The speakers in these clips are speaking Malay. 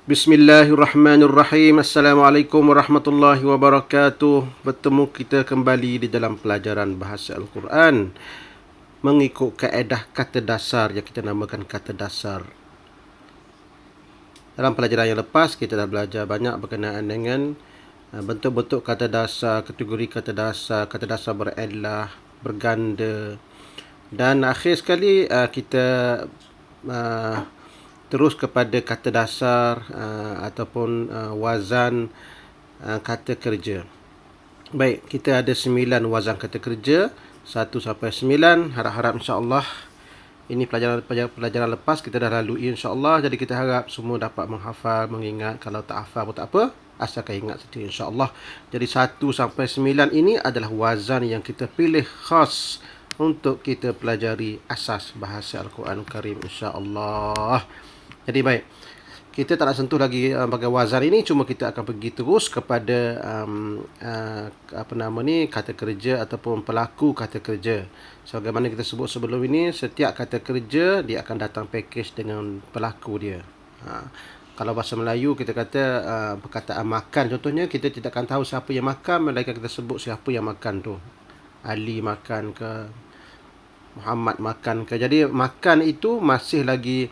Bismillahirrahmanirrahim. Assalamualaikum warahmatullahi wabarakatuh. Bertemu kita kembali di dalam pelajaran bahasa Al-Quran mengikut kaedah kata dasar yang kita namakan kata dasar. Dalam pelajaran yang lepas kita dah belajar banyak berkenaan dengan bentuk-bentuk kata dasar, kategori kata dasar berelah, berganda, dan akhir sekali kita terus kepada kata dasar ataupun wazan kata kerja. Baik, kita ada 9 wazan kata kerja, 1 sampai 9. Harap-harap insya-Allah ini pelajaran lepas kita dah lalui insya-Allah. Jadi kita harap semua dapat menghafal, mengingat. Kalau tak hafal pun tak apa, asalkan ingat saja insya-Allah. Jadi 1 sampai 9 ini adalah wazan yang kita pilih khas untuk kita pelajari asas bahasa Al-Quran Karim insya-Allah. Jadi baik, kita tak nak sentuh lagi bahagian wazan ini, cuma kita akan pergi terus kepada kata kerja ataupun pelaku kata kerja. Sebagaimana kita sebut sebelum ini, setiap kata kerja dia akan datang package dengan pelaku dia. Kalau bahasa Melayu kita kata perkataan makan contohnya, kita tidak akan tahu siapa yang makan melainkan kita sebut siapa yang makan tu. Ali makan ke, Muhammad makan ke. Jadi makan itu masih lagi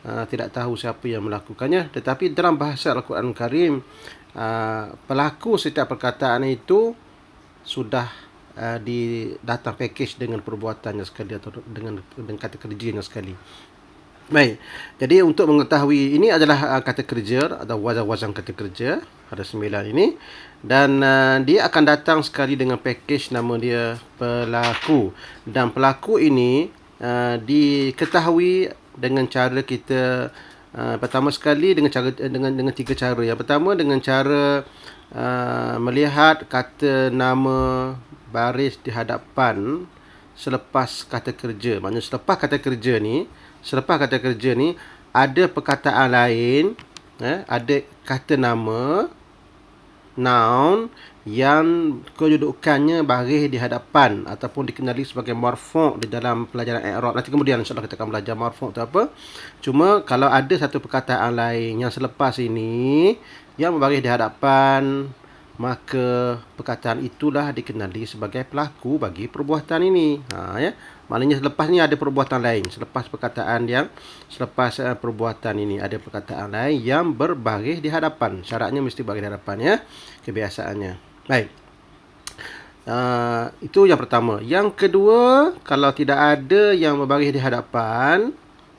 tidak tahu siapa yang melakukannya. Tetapi dalam bahasa Al-Quran Karim, pelaku setiap perkataan itu sudah datang package dengan perbuatannya sekali atau dengan kata kerjanya sekali. Baik, jadi untuk mengetahui ini adalah kata kerja atau wazan-wazan kata kerja, ada 9 ini, dan dia akan datang sekali dengan package nama dia pelaku. Dan pelaku ini diketahui dengan cara kita pertama sekali dengan 3 cara. Yang pertama dengan cara melihat kata nama baris di hadapan selepas kata kerja. Maksudnya selepas kata kerja ni ada perkataan lain, ada kata nama noun yang kedudukannya baris di hadapan ataupun dikenali sebagai marfu' di dalam pelajaran i'rab. Nanti kemudian insya-Allah kita akan belajar marfu' tu apa. Cuma kalau ada satu perkataan lain yang selepas ini yang berbaris di hadapan, maka perkataan itulah dikenali sebagai pelaku bagi perbuatan ini. Maknanya selepas ni ada perbuatan lain. Selepas perbuatan ini ada perkataan lain yang berbaris di hadapan. Syaratnya mesti baris di hadapan, ya. Kebiasaannya. Baik. Itu yang pertama. Yang kedua, kalau tidak ada yang berbaris di hadapan,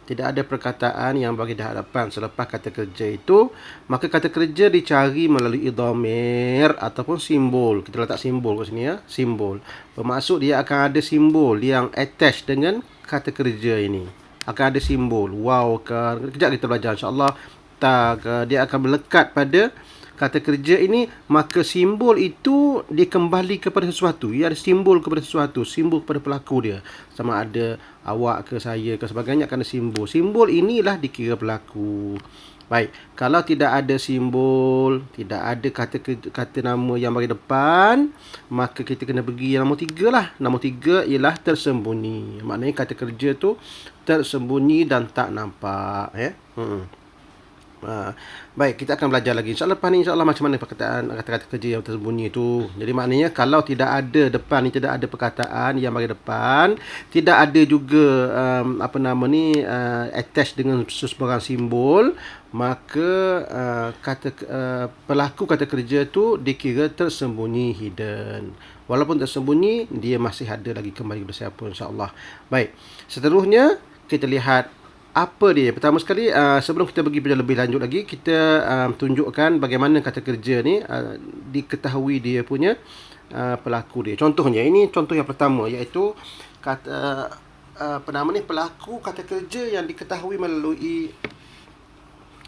tidak ada perkataan yang bagi di hadapan selepas kata kerja itu, maka kata kerja dicari melalui dhamir ataupun simbol. Kita letak simbol kat sini, ya, simbol. Bermaksud dia akan ada simbol yang attach dengan kata kerja ini. Akan ada simbol wow ke, kejap kita belajar insya-Allah. Dia akan melekat pada kata kerja ini, maka simbol itu dia kembali kepada sesuatu. Ia ada simbol kepada sesuatu, simbol kepada pelaku dia. Sama ada awak ke, saya ke, sebagainya akan ada simbol. Simbol inilah dikira pelaku. Baik, kalau tidak ada simbol, tidak ada kata nama yang bagi depan, maka kita kena pergi yang nombor 3 lah. Nombor 3 ialah tersembunyi. Maknanya kata kerja tu tersembunyi dan tak nampak, ya. Baik, kita akan belajar lagi insya-Allah lepas ni, insya-Allah macam mana perkataan kata-kata kerja yang tersembunyi itu. Jadi maknanya kalau tidak ada depan ni, tidak ada perkataan yang bagi depan, tidak ada juga attach dengan sesebarang simbol, maka pelaku kata kerja tu dikira tersembunyi, hidden. Walaupun tersembunyi, dia masih ada lagi kembali kepada siapa insya-Allah. Baik, seterusnya kita lihat apa dia. Pertama sekali, sebelum kita pergi lebih lanjut lagi, kita tunjukkan bagaimana kata kerja ni diketahui dia punya pelaku dia. Contohnya, ini contoh yang pertama, iaitu kata pelaku kata kerja yang diketahui melalui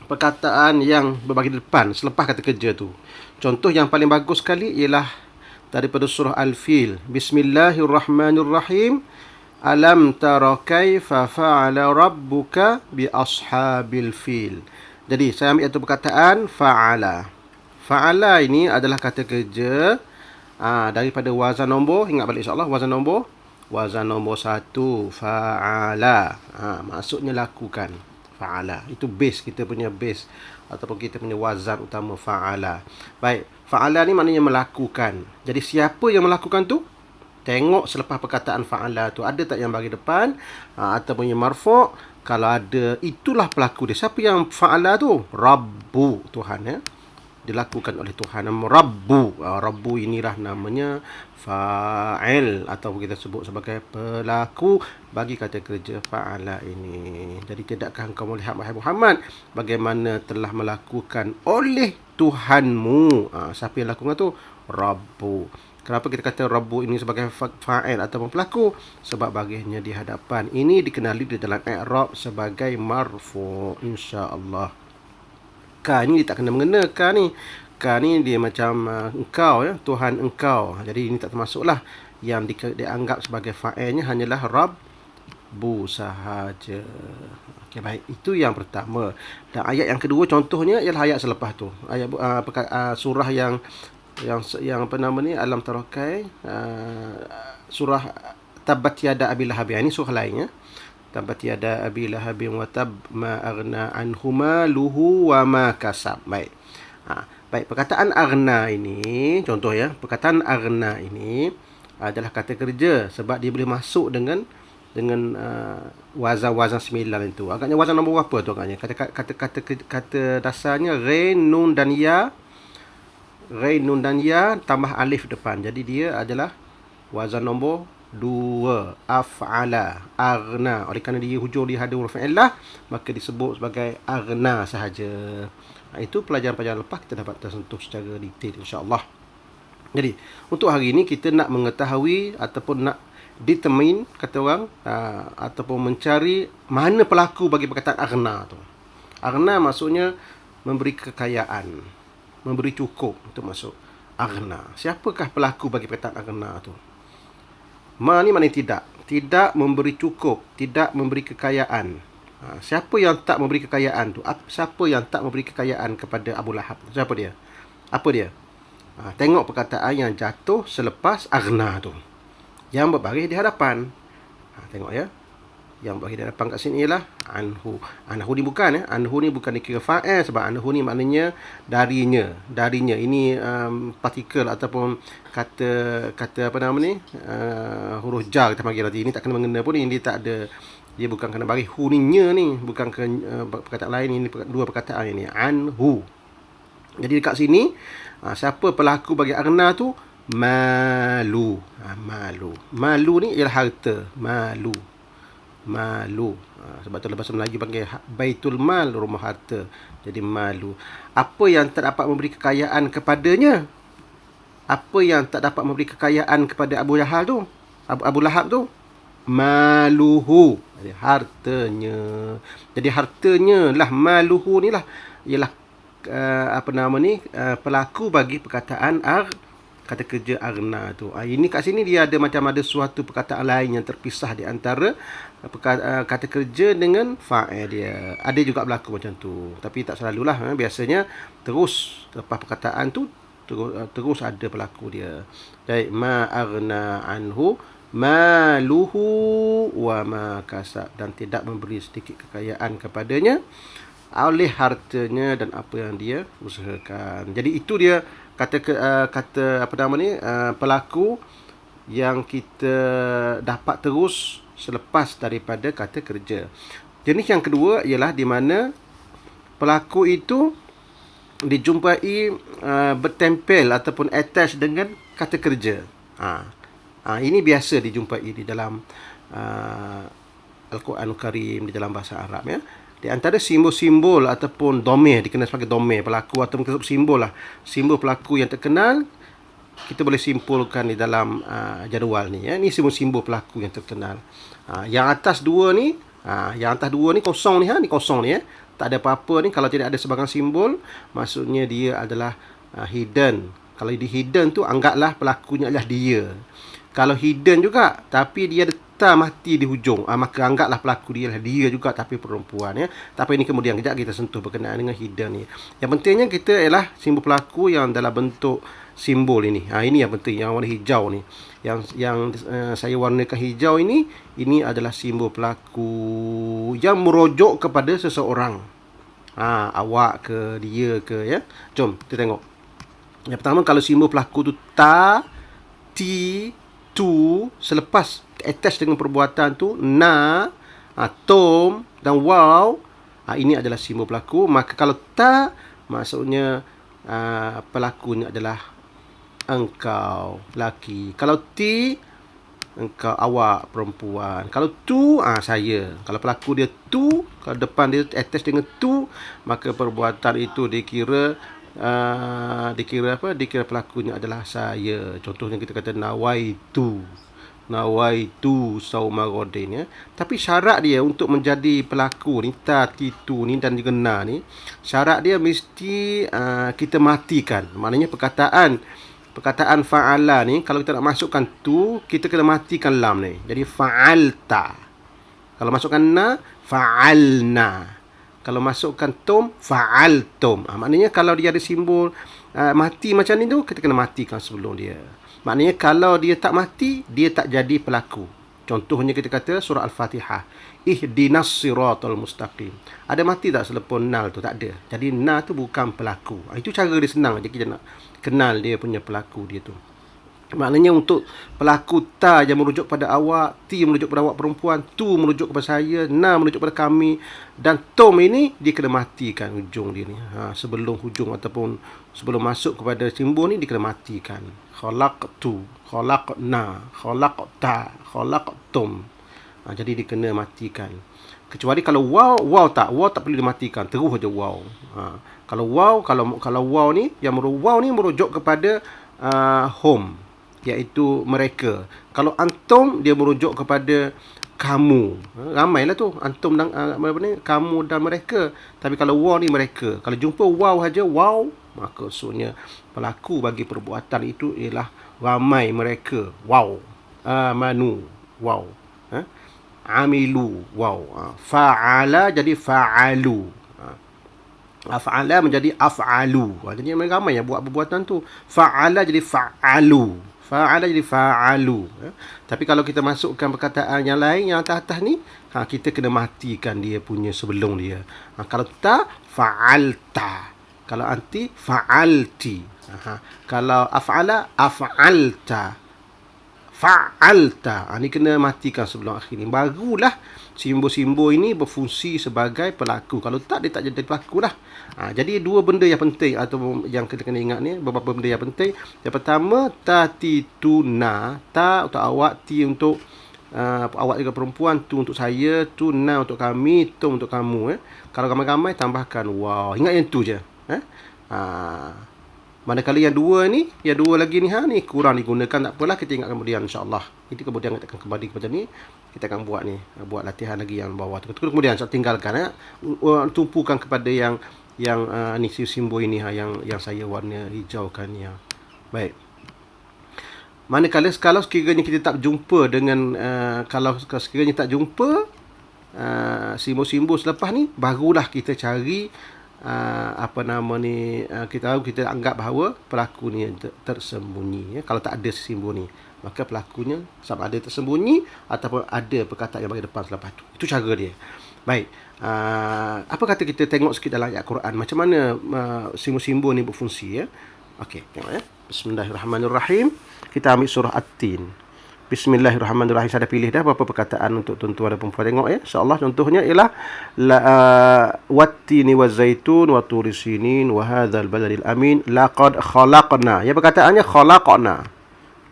perkataan yang berbagi depan selepas kata kerja tu. Contoh yang paling bagus sekali ialah daripada surah Al-Fil. Bismillahirrahmanirrahim. Alam tara kaifa fa'ala rabbuka bi ashabil fil. Jadi saya ambil satu perkataan fa'ala. Fa'ala ini adalah kata kerja daripada wazan nombor, ingat balik insya-Allah wazan nombor 1, fa'ala. Maksudnya lakukan. Fa'ala. Itu base, kita punya base ataupun kita punya wazan utama fa'ala. Baik, fa'ala ni maknanya melakukan. Jadi siapa yang melakukan tu? Tengok selepas perkataan fa'ala tu ada tak yang bagi depan ataupun yang marfu'. Kalau ada, itulah pelaku dia. Siapa yang fa'ala tu? Rabbu, Tuhan ya. Dilakukan oleh Tuhan. Nama Rabbu. Rabbu inilah namanya fa'il atau kita sebut sebagai pelaku bagi kata kerja fa'ala ini. Jadi tidakkah engkau melihat wahai Muhammad bagaimana telah melakukan oleh Tuhanmu? Siapa yang lakukan tu? Rabbu. Kenapa kita kata Rabbu ini sebagai fa'il atau pelaku? Sebab bagiannya di hadapan. Ini dikenali di dalam i'rab sebagai marfu' insya-Allah. Ka ni dia tak kena mengena. Ka ni dia macam engkau ya, Tuhan engkau. Jadi ini tak termasuklah. Yang dianggap sebagai fa'ilnya hanyalah Rabbu sahaja. Okey, baik. Itu yang pertama. Dan ayat yang kedua contohnya ialah ayat selepas tu. Ayat surah yang apa nama ni, alam tarakai, surah Tabbat Yada Abi Lahab. Ini surah lain ya. Tabbat Yada Abi Lahab wa tab ma aghna anhu maluhu wa ma kasab. Baik. Baik, perkataan aghna ini contoh ya. Perkataan aghna ini adalah kata kerja sebab dia boleh masuk dengan wazan-wazan 9 itu. Agaknya wazan nombor berapa tu agaknya? Kata dasarnya ghain, nun dan ya. Ghain, nun dan ya tambah alif depan. Jadi dia adalah wazan nombor 2. Af'ala, aghna. Oleh kerana dia hujung dia ada huruf illah, maka disebut sebagai aghna sahaja. Itu pelajaran-pelajaran lepas kita dapat tersentuh secara detail insya-Allah. Jadi, untuk hari ini kita nak mengetahui ataupun nak determine, kata orang, ataupun mencari mana pelaku bagi perkataan aghna tu. Aghna maksudnya memberi kekayaan, memberi cukup, untuk masuk aghna. Siapakah pelaku bagi perkataan aghna tu? Ma ni maknanya tidak memberi cukup, tidak memberi kekayaan. Siapa yang tak memberi kekayaan tu? Siapa yang tak memberi kekayaan kepada Abu Lahab? Siapa dia? Apa dia? Tengok perkataan yang jatuh selepas aghna tu, yang berbaris di hadapan. Tengok ya. Yang bagi hadapan kat sini ialah anhu. Anhu ni bukan ya. Anhu ni bukan dikira fa'il sebab anhu ni maknanya darinya. Ini partikel ataupun kata apa nama ni? Huruf jar kita panggil nanti. Ini tak kena mengena pun ni. Dia tak ada, dia bukan kena bagi hu ni nya ni, bukan ke perkataan lain. Ini dua perkataan ini. Anhu. Jadi dekat sini siapa pelaku bagi aghna tu? Malu. Malu ni ialah harta. Malu. Sebab tu bahasa Melayu panggil Baitul Mal, rumah harta. Jadi malu. Apa yang tak dapat memberi kekayaan kepadanya? Apa yang tak dapat memberi kekayaan kepada Abu Lahab tu? Abu Lahab tu? Maluhu. Jadi hartanya. Jadi hartanya lah, maluhu ni lah ialah pelaku bagi perkataan kata kerja aghna tu. Ini kat sini dia ada suatu perkataan lain yang terpisah di antara kata kerja dengan fa'il dia. Ada juga berlaku macam tu. Tapi tak selalulah. Biasanya terus lepas perkataan tu terus ada pelaku dia. Baik, ma aghna anhu maluhu wa ma kasab, dan tidak memberi sedikit kekayaan kepadanya oleh hartanya dan apa yang dia usahakan. Jadi itu dia pelaku yang kita dapat terus selepas daripada kata kerja. Jenis yang kedua ialah di mana pelaku itu dijumpai bertempel ataupun attach dengan kata kerja. Ini biasa dijumpai di dalam Al-Quranul Karim, di dalam bahasa Arab ya. Di antara simbol-simbol ataupun domir, dikenal sebagai domir pelaku ataupun simbol lah. Simbol pelaku yang terkenal kita boleh simpulkan di dalam jadual ni ya. Ini simbol-simbol pelaku yang terkenal. Yang atas dua ni kosong ni ni kosong ni ya. Tak ada apa-apa ni. Kalau tidak ada sebarang simbol, maksudnya dia adalah hidden. Kalau di hidden tu anggaplah pelakunya adalah dia. Kalau hidden juga tapi dia ta mati di hujung, maka anggaplah pelaku dia lah dia juga tapi perempuan ya. Tapi ini kemudian kejap kita sentuh berkenaan dengan hidden ni. Yang pentingnya kita ialah simbol pelaku yang dalam bentuk simbol ini. Ini yang penting, yang warna hijau ni. Yang saya warnakan hijau ini adalah simbol pelaku yang merujuk kepada seseorang. Awak ke, dia ke ya. Jom kita tengok. Yang pertama, kalau simbol pelaku tu ta, ti, tu, selepas attach dengan perbuatan tu na, tom dan waw, ini adalah simbol pelaku. Maka kalau ta, maksudnya pelakunya adalah engkau, lelaki. Kalau ti, engkau, awak, perempuan. Kalau tu, saya. Kalau pelaku dia tu, kalau depan dia attach dengan tu, maka perbuatan itu dikira dikira pelakunya adalah saya. Contohnya kita kata nawaitu sauma ghadin ya. Tapi syarat dia untuk menjadi pelaku ni, ta, titu ni dan juga na ni, syarat dia mesti kita matikan. Maknanya perkataan fa'ala ni, kalau kita nak masukkan tu, kita kena matikan lam ni. Jadi fa'alta. Kalau masukkan na, fa'alna. Kalau masukkan tom, fa'altum. Maknanya kalau dia ada simbol mati macam ni tu, kita kena matikan sebelum dia. Maknanya kalau dia tak mati, dia tak jadi pelaku. Contohnya kita kata surah Al-Fatihah, ihdinas siratal mustaqim. Ada mati tak selepas nal tu? Tak ada. Jadi na tu bukan pelaku. Itu cara dia senang aja kita nak kenal dia punya pelaku dia tu. Maknanya untuk pelaku ta yang merujuk pada awak, ti merujuk pada awak perempuan, tu merujuk kepada saya, na merujuk pada kami, dan tom ini dia kena matikan hujung dia ni. Sebelum hujung ataupun sebelum masuk kepada simbol ni dia kena matikan. Khalaqtu, khalaqna, khalaqta, khalaqtum. Jadi dia kena matikan. Kecuali kalau wow tak perlu dimatikan, terus aja wow. Kalau wow ni yang merujuk kepada home, iaitu mereka. Kalau antum, dia merujuk kepada kamu. Ramailah tu antum dan kamu dan mereka. Tapi kalau wow ni mereka. Kalau jumpa wow saja, wow, maka maksudnya pelaku bagi perbuatan itu ialah ramai mereka. Wow. Amanu, wow. Amilu, wow. Fa'ala jadi fa'alu. Af'ala menjadi af'alu. Jadi ramai yang buat perbuatan tu. Fa'ala jadi fa'alu. Fa'ala jadi fa'alu. Tapi kalau kita masukkan perkataan yang lain, yang atas-atas ni, kita kena matikan dia punya sebelum dia. Kalau ta, fa'alta. Kalau anti, fa'alti. Kalau af'ala, af'alta. Fa'alta. Ni kena matikan sebelum akhir ni. Barulah simbol-simbol ini berfungsi sebagai pelaku. Kalau tak, dia tak jadi pelaku lah. Jadi dua benda yang penting atau yang kita kena ingat ni, beberapa benda yang penting. Yang pertama, ta, ti, tu, na. Ta untuk awak, ti untuk awak juga perempuan, tu untuk saya, tu, na untuk kami, tu untuk kamu. Kalau ramai-ramai, tambahkan wow. Ingat yang tu je. Manakala yang dua lagi ni kurang digunakan, tak apalah, kita ingat kemudian insya-Allah. Itu kemudian kita akan kembali kepada ni, kita akan buat latihan lagi yang bawah tu. Kemudian tinggalkan tumpukan kepada yang ni simbol ini yang saya warna hijaukan ya. Baik. Manakala kalau sekiranya kita tak jumpa dengan kalau sekiranya tak jumpa simbol-simbol selepas ni, barulah kita cari kita anggap bahawa pelaku ni tersembunyi ya. Kalau tak ada simbol ni, maka pelakunya sama ada tersembunyi ataupun ada perkataan yang bagi depan selepas tu. Itu cara dia. Baik. Apa kata kita tengok sikit dalam ayat Quran macam mana simbol-simbol ni berfungsi ya. Okey, tengok ya. Bismillahirrahmanirrahim. Kita ambil surah At-Tin. Bismillahirrahmanirrahim. Saya dah pilih dah beberapa perkataan untuk tuan-tuan dan perempuan tengok ya. InsyaAllah contohnya ialah wattini wazaitun wa turi sinin wa hadzal baladil amin laqad khalaqna. Ya, perkataannya khalaqna.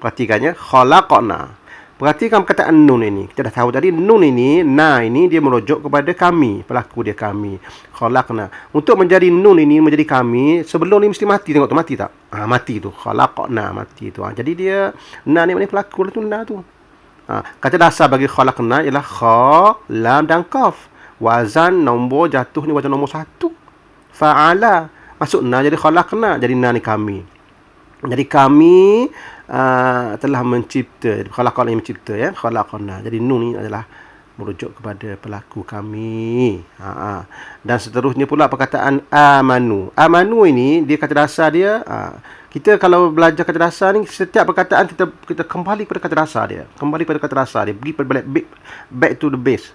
Perhatikannya khalaqna. Perhatikan perkataan nun ini. Kita dah tahu tadi nun ini, na ini dia merujuk kepada kami, pelaku dia kami. Khalaqna. Untuk menjadi nun ini menjadi kami, sebelum ni mesti mati. Tengok tu mati tak? Mati tu. Khalaqna, mati tu. Jadi dia na ni maknanya pelaku tu, na tu. Kata dasar bagi khalaqna ialah kha, lam dan qaf. Wazan nombor jatuh ni wazan nombor 1. Fa'ala. Masuk na jadi khalaqna, jadi na ni kami. Jadi kami telah mencipta. Khalaqana yang mencipta, ya. Khalaqana. Jadi nun ni adalah merujuk kepada pelaku kami. Dan seterusnya pula perkataan amanu. Amanu ini dia kata dasar dia, kita kalau belajar kata dasar ni, setiap perkataan kita kembali pada kata dasar dia. Kembali pada kata dasar dia. Pergi pada back to the base.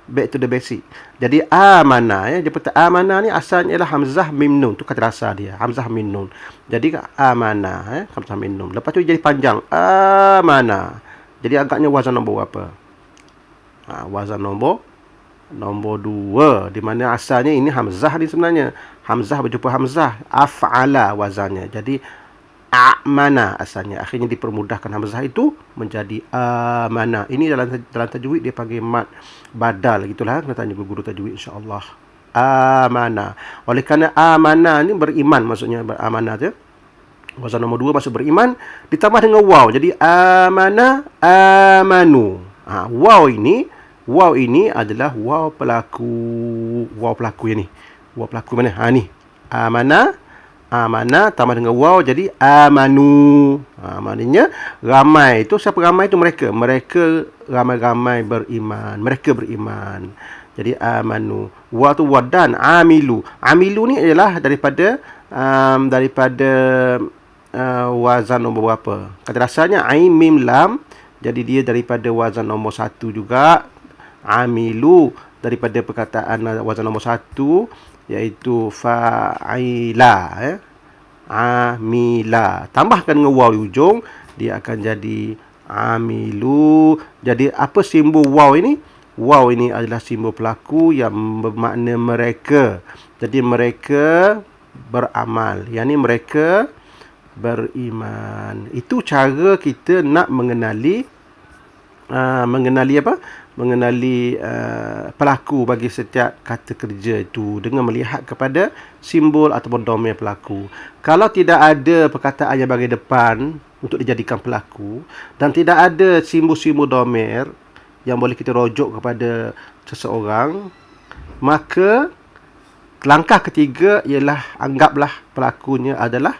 Back to the basic. Jadi amana, ya. Dia kata amana ni asalnya ialah hamzah mim nun. Tu kata dasar dia. Hamzah mim nun. Jadi amana, ya. Hamzah mim nun. Lepas tu jadi panjang. Amana. Jadi agaknya wazan nombor berapa? Wazan nombor 2, di mana asalnya ini hamzah ni sebenarnya. Hamzah berjumpa hamzah, af'ala wazannya. Jadi a'mana asalnya. Akhirnya dipermudahkan hamzah itu menjadi amana. Ini dalam tajwid dia panggil mad badal, gitulah. Kena tanya guru tajwid insya-Allah. Amana. Oleh kerana amana ni beriman, maksudnya beramanah tu. Wazan nombor 2 maksud beriman ditambah dengan waw. Jadi amana, amanu. Waw ini adalah waw pelaku. Waw pelaku yang ni. Waw pelaku mana? Ni. Amana tambah dengan waw jadi amanu. Maknanya ramai itu, siapa ramai itu? Mereka. Mereka ramai-ramai beriman. Mereka beriman. Jadi amanu. Waw tu wadan amilu. Amilu ni ialah daripada wazan nombor berapa? Kata dasarnya ain mim lam. Jadi dia daripada wazan nombor 1 juga. Amilu daripada perkataan wazan nombor 1 iaitu fa'ila, ya. Amila. Tambahkan dengan waw di ujung, dia akan jadi amilu. Jadi apa simbol waw ini? Waw ini adalah simbol pelaku yang bermakna mereka. Jadi mereka beramal, yakni mereka beriman. Itu cara kita nak mengenali pelaku bagi setiap kata kerja itu dengan melihat kepada simbol ataupun domain pelaku. Kalau tidak ada perkataan yang bagi depan untuk dijadikan pelaku dan tidak ada simbol-simbol domain yang boleh kita rujuk kepada seseorang, maka langkah ketiga ialah anggaplah pelakunya adalah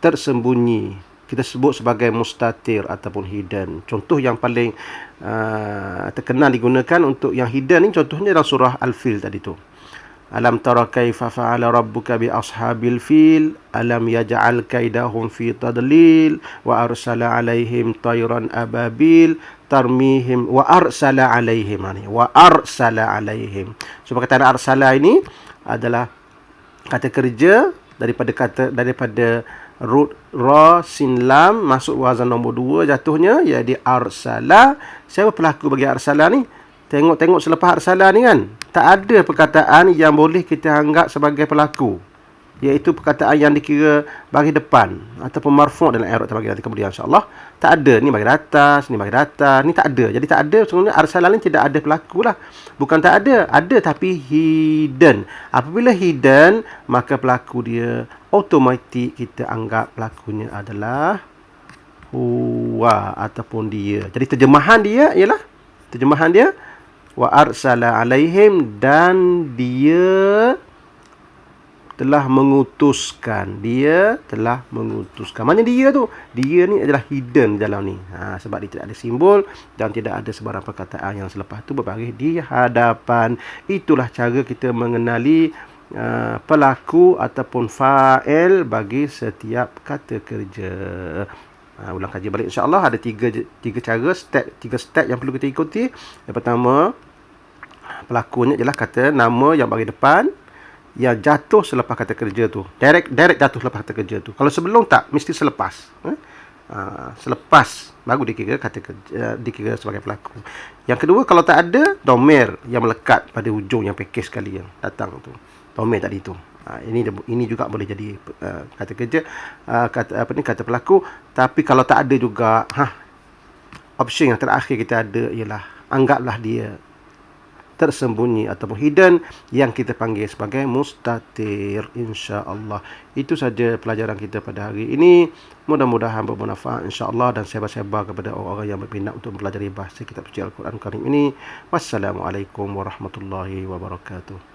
tersembunyi. Kita sebut sebagai mustatir ataupun hidden. Contoh yang paling terkenal digunakan untuk yang hidden ni, contohnya dalam surah Al-Fil tadi tu. Alam tara kaifa fa'ala rabbuka bi ashabil fil alam yaj'al kaidahum fi tadlil wa arsala alaihim tayran ababil tarmihim wa arsala alaihim. So perkataan arsala ini adalah kata kerja daripada root ra sin lam masuk wazan nombor 2 jatuhnya jadi arsala. Siapa pelaku bagi arsala ni? Tengok selepas arsala ni kan, tak ada perkataan yang boleh kita anggap sebagai pelaku, iaitu perkataan yang dikira bagi depan ataupun marfu' dalam i'rab kita bagi nanti kemudian insya-Allah. Tak ada, ni bagi atas, ni bagi atas, ni tak ada. Jadi tak ada, sebenarnya arsala ni tidak ada pelaku lah. Bukan tak ada, ada tapi hidden. Apabila hidden, maka pelaku dia automatik kita anggap pelakunya adalah huwa ataupun dia. Jadi terjemahan dia ialah wa arsala alaihim, dan dia telah mengutuskan. Mana dia tu? Dia ni adalah hidden dalam ni. Sebab dia tidak ada simbol dan tidak ada sebarang perkataan yang selepas tu berbaris di hadapan. Itulah cara kita mengenali pelaku ataupun fa'il bagi setiap kata kerja. Ulang kaji balik insya-Allah. Ada tiga cara, tiga step yang perlu kita ikuti. Yang pertama, pelakunya ialah kata nama yang bagi depan yang jatuh selepas kata kerja tu. Direct jatuh selepas kata kerja tu. Kalau sebelum tak, mesti selepas. Selepas baru dikira sebagai pelaku. Yang kedua, kalau tak ada domain yang melekat pada hujung yang package sekali yang datang tu. Domain tadi tu. Ini juga boleh jadi kata kerja, kata pelaku. Tapi kalau tak ada juga, option yang terakhir kita ada ialah anggaplah dia tersembunyi ataupun hidden yang kita panggil sebagai mustatir, insya-Allah. Itu saja pelajaran kita pada hari ini. Mudah-mudahan bermanfaat insya-Allah dan sebar-sebar kepada orang-orang yang berminat untuk mempelajari bahasa kitab suci Al-Quran Karim ini. Wassalamualaikum warahmatullahi wabarakatuh.